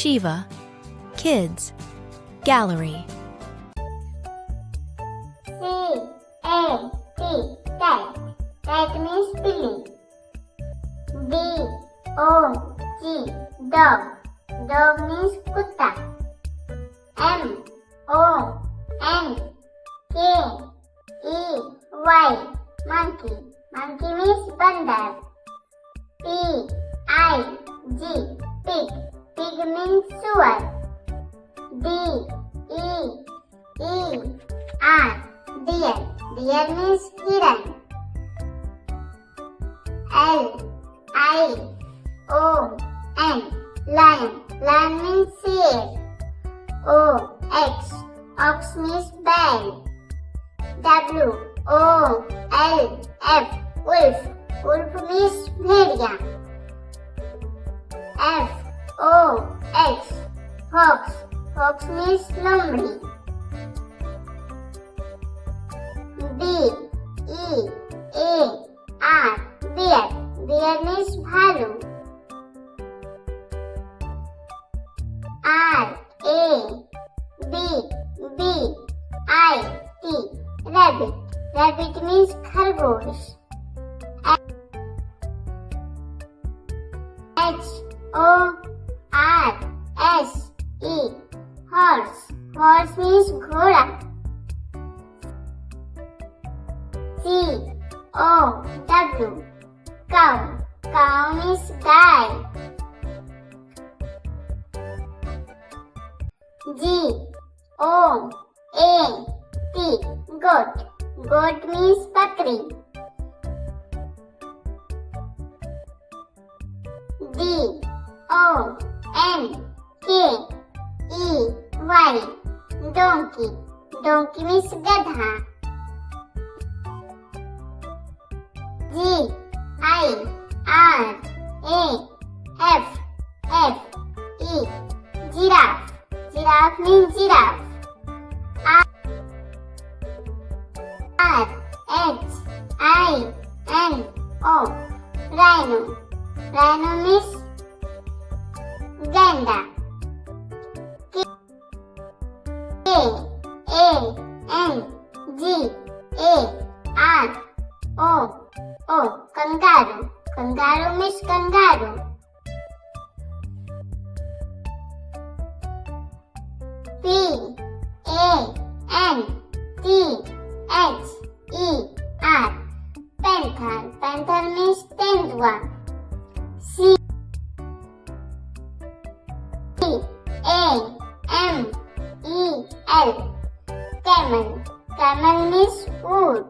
Shiva, kids, gallery. C-A-T, cat. Cat means billy. D-O-G, dog. Dog means kutta. M-O-N-K-E-Y, monkey. Monkey means bandar. P-I-G, pig. Pig means sugar. D-E-E-R, deer. Deer means hiran. L-I-O-N, lion. Lion means sheep. O-X, ox means bell. W-O-L-F, wolf. Wolf means bhediya. F-O-X, fox. Fox means lombri. B-E-A-R, bear. Bear means bhalu. R-A-B-B-I-T, rabbit. Rabbit means khargosh. H-O-R-S-E, horse. Horse means ghoda. C-O-W, cow. Cow means guy. G-O-A-T, goat. Goat means bakri. D-O-N-K-E-Y, donkey. Donkey means gadha. G-I-R-A-F-F-E, giraffe. Giraffe means giraffe. R-H-I-N-O, rhino. Rhino means gander. K-A-N-G-A-R-O, kangaroo. Kangaroo means kangaroo. P-A-N-T-H-E-R, panther. Panther means tendua. C-A-M-E-L, camel. Camel means wood.